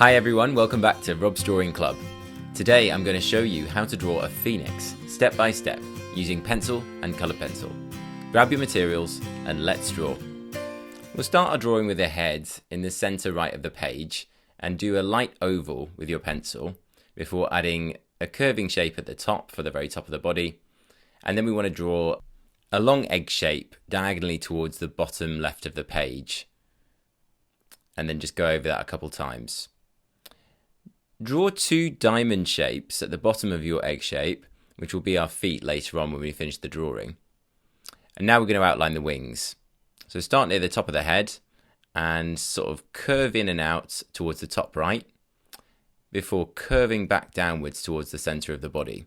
Hi everyone, welcome back to Rob's Drawing Club. Today I'm going to show you how to draw a phoenix step by step using pencil and colour pencil. Grab your materials and let's draw. We'll start our drawing with a head in the centre right of the page and do a light oval with your pencil before adding a curving shape at the top for the very top of the body, and then we want to draw a long egg shape diagonally towards the bottom left of the page, and then just go over that a couple times. Draw two diamond shapes at the bottom of your egg shape, which will be our feet later on when we finish the drawing. And now we're going to outline the wings. So start near the top of the head and sort of curve in and out towards the top right before curving back downwards towards the centre of the body.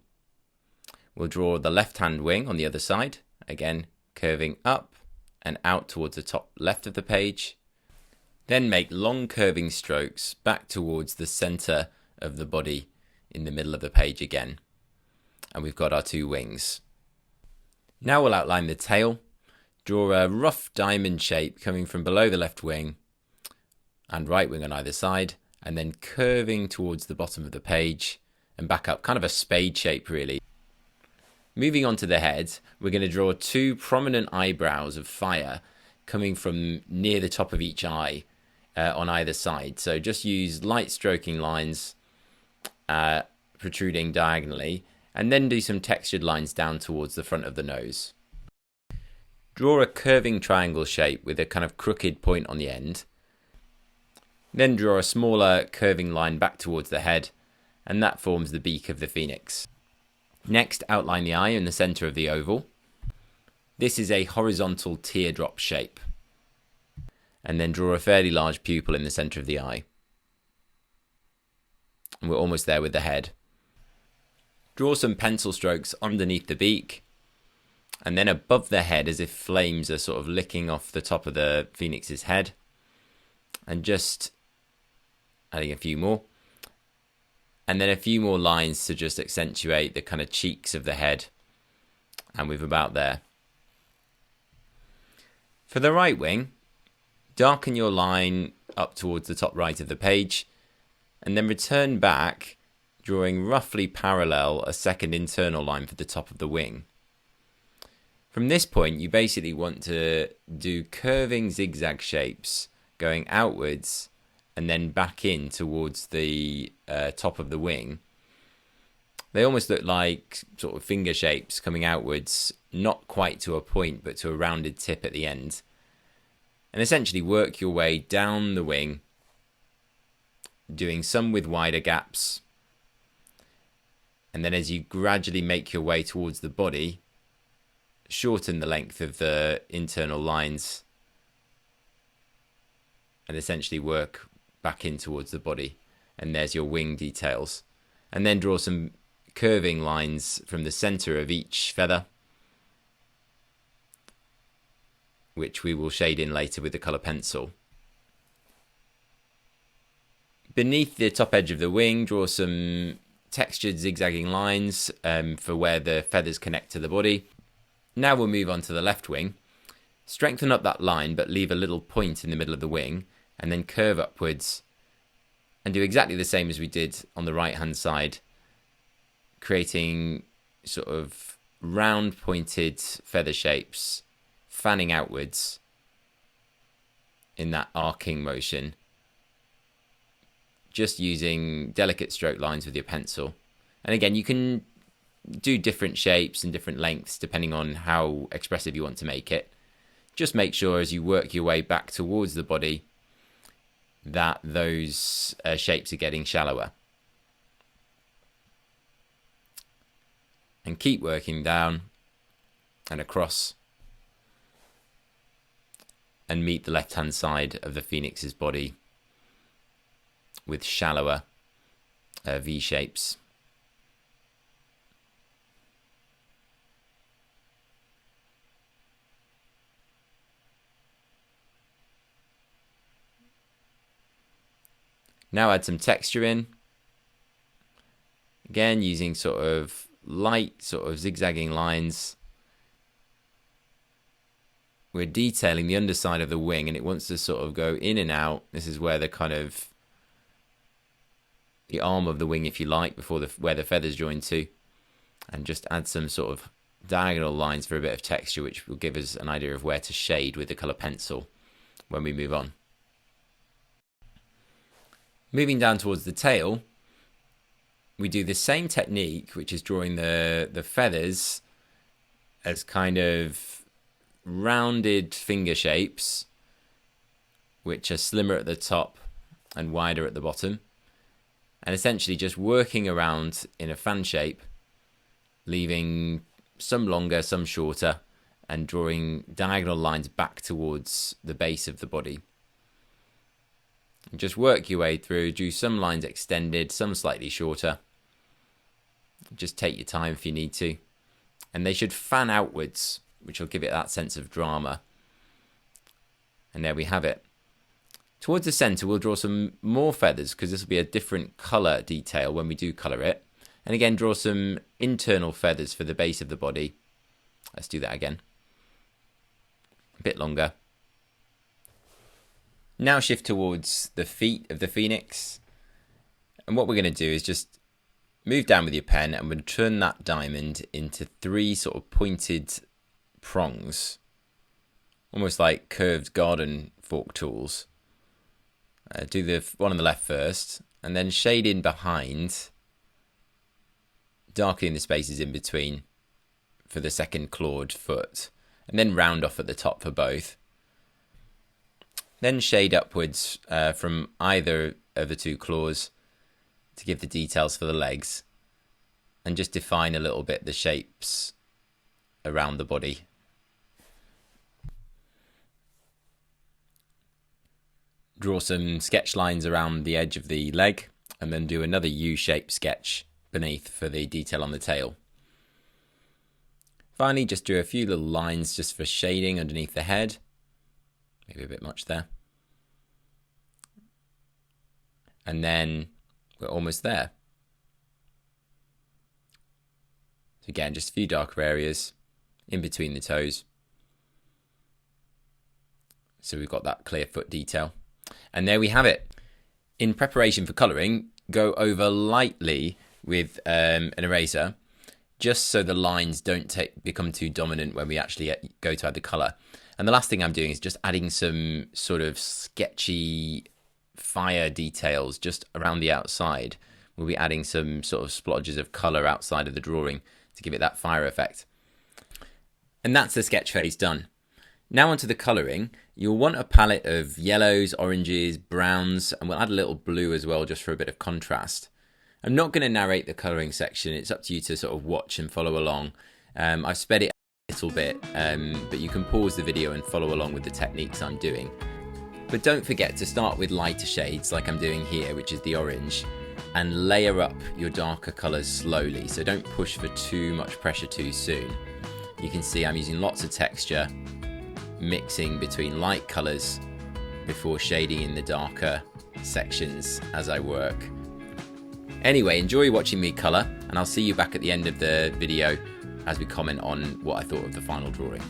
We'll draw the left hand wing on the other side, again curving up and out towards the top left of the page. Then make long curving strokes back towards the centre of the body in the middle of the page again. And we've got our two wings. Now we'll outline the tail. Draw a rough diamond shape coming from below the left wing and right wing on either side, and then curving towards the bottom of the page and back up, kind of a spade shape really. Moving on to the head, we're going to draw two prominent eyebrows of fire coming from near the top of each eye on either side. So just use light stroking lines protruding diagonally, and then do some textured lines down towards the front of the nose. Draw a curving triangle shape with a kind of crooked point on the end. Then draw a smaller curving line back towards the head, and that forms the beak of the phoenix. Next, outline the eye in the centre of the oval. This is a horizontal teardrop shape. And then draw a fairly large pupil in the centre of the eye. And we're almost there with the head. Draw some pencil strokes underneath the beak, and then above the head as if flames are sort of licking off the top of the phoenix's head. And just adding a few more. And then a few more lines to just accentuate the kind of cheeks of the head. And we're about there. For the right wing, darken your line up towards the top right of the page, and then return back, drawing roughly parallel a second internal line for the top of the wing. From this point, you basically want to do curving zigzag shapes going outwards and then back in towards the top of the wing. They almost look like sort of finger shapes coming outwards, not quite to a point, but to a rounded tip at the end. And essentially work your way down the wing, doing some with wider gaps. And then as you gradually make your way towards the body, shorten the length of the internal lines and essentially work back in towards the body. And there's your wing details. And then draw some curving lines from the centre of each feather, which we will shade in later with the colour pencil. Beneath the top edge of the wing, draw some textured zigzagging lines for where the feathers connect to the body. Now we'll move on to the left wing. Strengthen up that line, but leave a little point in the middle of the wing, and then curve upwards, and do exactly the same as we did on the right hand side, creating sort of round pointed feather shapes fanning outwards in that arcing motion, just using delicate stroke lines with your pencil. And again, you can do different shapes and different lengths depending on how expressive you want to make it. Just make sure as you work your way back towards the body that those shapes are getting shallower. And keep working down and across and meet the left hand side of the phoenix's body with shallower V shapes. Now add some texture in. Again, using sort of light, sort of zigzagging lines. We're detailing the underside of the wing, and it wants to sort of go in and out. This is where the kind of the arm of the wing if you like, before where the feathers join to, and just add some sort of diagonal lines for a bit of texture, which will give us an idea of where to shade with the colour pencil when we move on. Moving down towards the tail, we do the same technique, which is drawing the feathers as kind of rounded finger shapes, which are slimmer at the top and wider at the bottom, and essentially just working around in a fan shape, leaving some longer, some shorter, and drawing diagonal lines back towards the base of the body. And just work your way through, do some lines extended, some slightly shorter. Just take your time if you need to. And they should fan outwards, which will give it that sense of drama. And there we have it. Towards the centre, we'll draw some more feathers, because this will be a different colour detail when we do colour it. And again, draw some internal feathers for the base of the body. Let's do that again. A bit longer. Now shift towards the feet of the phoenix. And what we're going to do is just move down with your pen, and we'll turn that diamond into 3 sort of pointed prongs, almost like curved garden fork tools. Do the one on the left first, and then shade in behind, darkening the spaces in between for the second clawed foot, and then round off at the top for both. Then shade upwards from either of the 2 claws to give the details for the legs, and just define a little bit the shapes around the body. Draw some sketch lines around the edge of the leg, and then do another U-shaped sketch beneath for the detail on the tail. Finally, just do a few little lines just for shading underneath the head. Maybe a bit much there. And then we're almost there. So again, just a few darker areas in between the toes. So we've got that clear foot detail. And there we have it. In preparation for colouring, go over lightly with an eraser, just so the lines don't become too dominant when we actually go to add the colour. And the last thing I'm doing is just adding some sort of sketchy fire details just around the outside. We'll be adding some sort of splodges of colour outside of the drawing to give it that fire effect. And that's the sketch phase done. Now onto the colouring. You'll want a palette of yellows, oranges, browns, and we'll add a little blue as well just for a bit of contrast. I'm not going to narrate the colouring section. It's up to you to sort of watch and follow along. I've sped it a little bit, but you can pause the video and follow along with the techniques I'm doing. But don't forget to start with lighter shades like I'm doing here, which is the orange, and layer up your darker colours slowly. So don't push for too much pressure too soon. You can see I'm using lots of texture, mixing between light colours before shading in the darker sections as I work. Anyway, enjoy watching me colour, and I'll see you back at the end of the video as we comment on what I thought of the final drawing.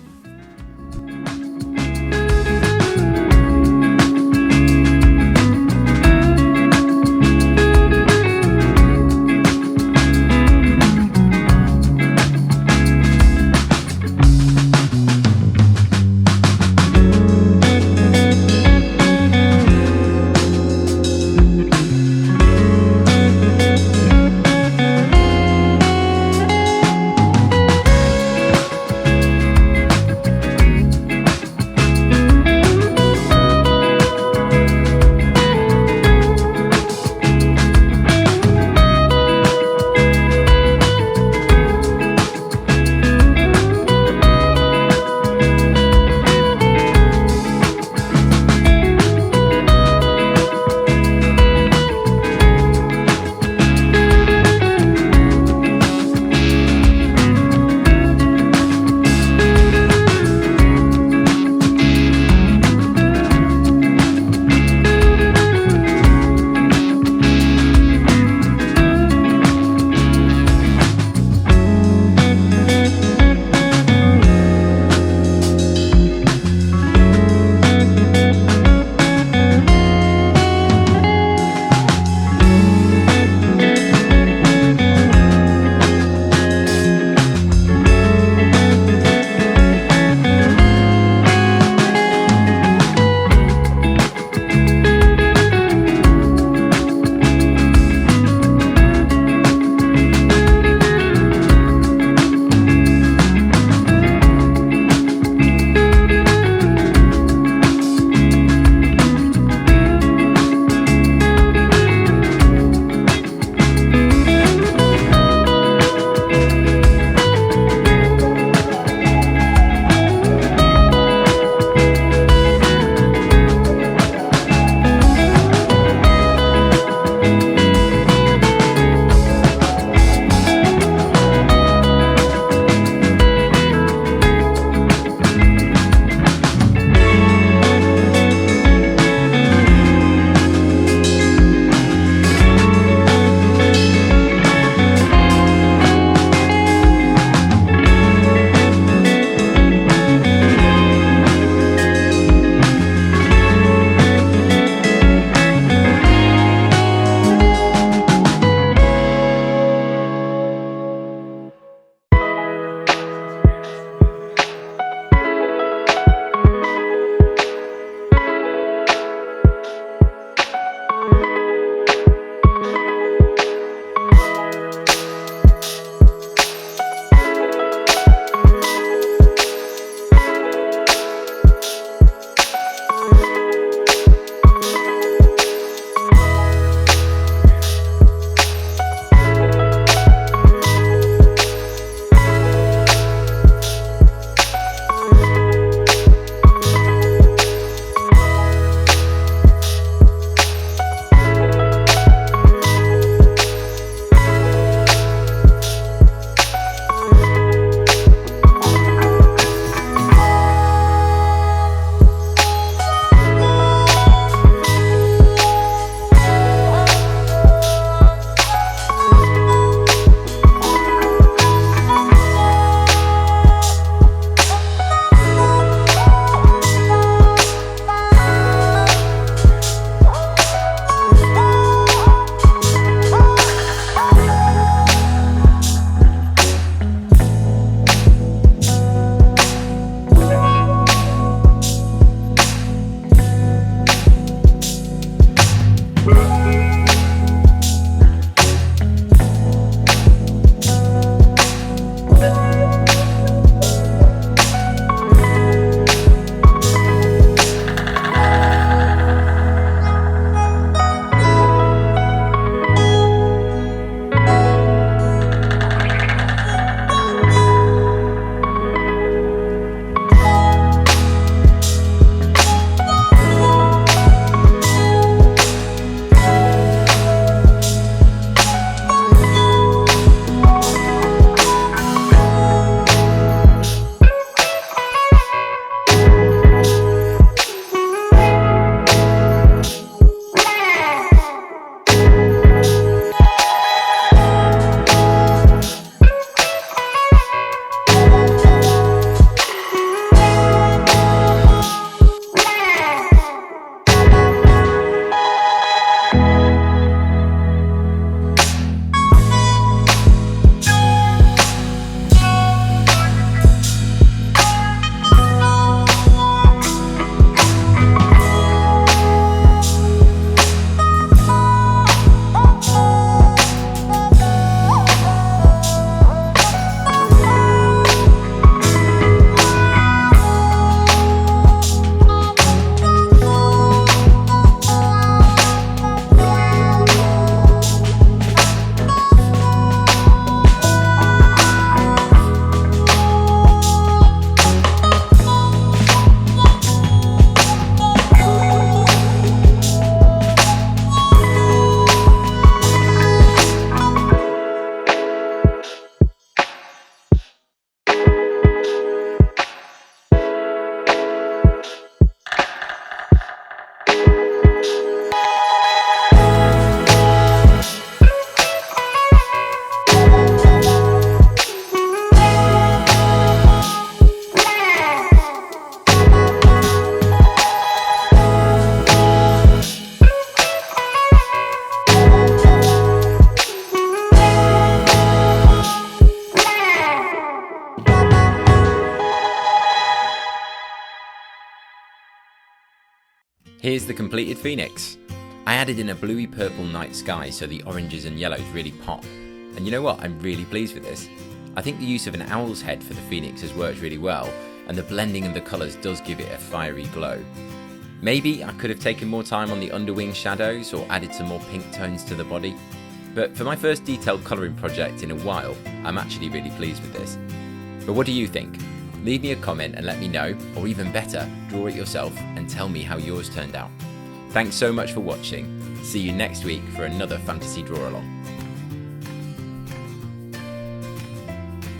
here's the completed phoenix. I added in a bluey purple night sky so the oranges and yellows really pop. And you know what, I'm really pleased with this. I think the use of an owl's head for the phoenix has worked really well, and the blending of the colours does give it a fiery glow. Maybe I could have taken more time on the underwing shadows or added some more pink tones to the body, but for my first detailed colouring project in a while, I'm actually really pleased with this. But what do you think? Leave me a comment and let me know, or even better, draw it yourself and tell me how yours turned out. Thanks so much for watching. See you next week for another fantasy draw along.